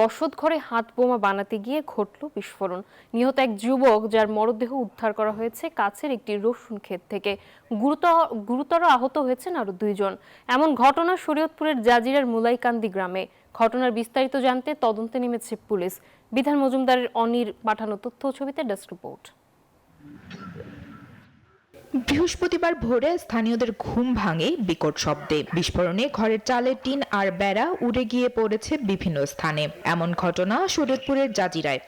বসতঘরে হাত বোমা বানাতে গিয়ে ঘটল বিস্ফোরণ। নিহত এক যুবক, যার মরদেহ উদ্ধার করা হয়েছে কাছের একটি রসুন ক্ষেত থেকে। গুরুতর আহত হয়েছেন আরো 2 জন। এমন ঘটনা শরীয়তপুরের জাজিরার মুলাইকান্দি গ্রামে। ঘটনার বিস্তারিত জানতে তদন্তে নেমেছে পুলিশ। বিধান মজুমদারের অনির পাঠানো তথ্য ও ছবিতে ডেস্ক রিপোর্ট। বৃহস্পতিবার ভোরে স্থানীয়দের ঘুম ভাঙে বিকট শব্দে। বিস্ফোরণে ঘরের চালের টিন আর বেড়া উড়ে গিয়ে পড়েছে বিভিন্ন স্থানে। এমন ঘটনা শরীয়তপুরের জাজিরায়।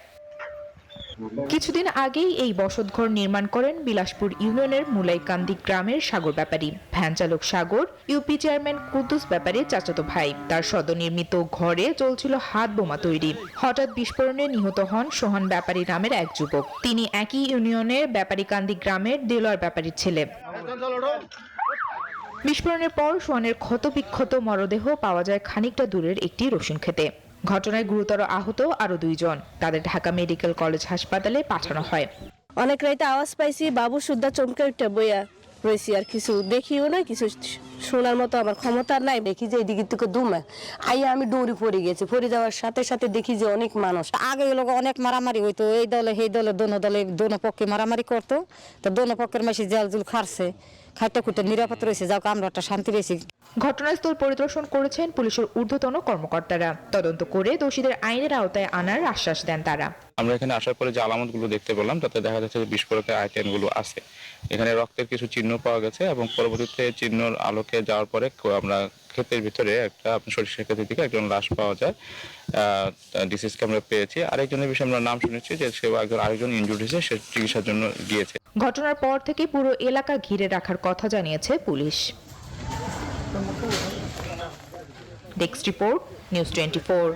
কিছুদিন আগেই এই বসতঘর নির্মাণ করেন বিলাসপুর ইউনিয়নের মুলাইকান্দি গ্রামের সাগর ব্যাপারী। ভ্যান চালক সাগর, ইউপি চেয়ারম্যান কুদ্দুস ব্যাপারীর চাচাতো ভাই। তার সদ্যনির্মিত ঘরে চলছিল হাত বোমা তৈরি। হঠাৎ বিস্ফোরণে নিহত হন সোহান ব্যাপারী নামের এক যুবক। তিনি একই ইউনিয়নের ব্যাপারীকান্দি গ্রামের দেলোয়ার ব্যাপারীর ছেলে। বিস্ফোরণের পর সোহানের ক্ষতবিক্ষত মরদেহ পাওয়া যায় খানিকটা দূরের একটি রসুন খেতে। ঘটনায় গুরুতর আহত আরো 2 জন। তাদের ঢাকা মেডিকেল কলেজ হাসপাতালে পাঠানো হয়। অনেক রাইতে আওয়াজ পাইছি, বাবু সুদ্ধা চমকে উঠে বইয়া রয়েছি, আর কিছু দেখিও না, কিছু শোনার মতো আমার ক্ষমতা নাই। দেখি যে এদিকে থেকে দুমে আইয়া আমি দৌড়ি পড়ে গেছি। পড়ে যাওয়ার সাথে সাথে দেখি যে অনেক মানুষ। আগে লোক অনেক মারামারি হইতো, এই দলে সেই দলে দোনো পক্ষে মারামারি করতো। তো দোনো পক্ষের মাসি জেল জুল খারছে, খাইতে খুঁটে নিরাপদ রয়েছে, যাও আমরা একটা শান্তি রয়েছি। ঘটনাস্থল পরিদর্শন করেছেন পুলিশের ঊর্ধ্বতন কর্মকর্তারা। তদন্ত করে দোষীদের আইনের আওতায় আনার আশ্বাস দেন তারা। আমরা এখানে আসার পরে যে আলামতগুলো দেখতে পেলাম, তাতে দেখা যাচ্ছে যে বিস্ফোরকের আইটেমগুলো আছে। এখানে রক্তের কিছু চিহ্ন পাওয়া গেছে এবং পরবর্তীতে চিহ্নর আলোকে যাওয়ার পরে আমরা ক্ষেতের ভিতরে একটা সরিষা ক্ষেতের দিকে একজন লাশ পাওয়া যায়। ডিসিএসকে আমরা পেয়েছি। আরেকজনের বিষয়ে আমরা নাম শুনেছি যে সে আরেকজন ইনজুর্ড হয়েছে, সে চিকিৎসার জন্য গিয়েছে। ঘটনার পর থেকে পুরো এলাকা ঘিরে রাখার কথা জানিয়েছে পুলিশ। Desk report, news 24।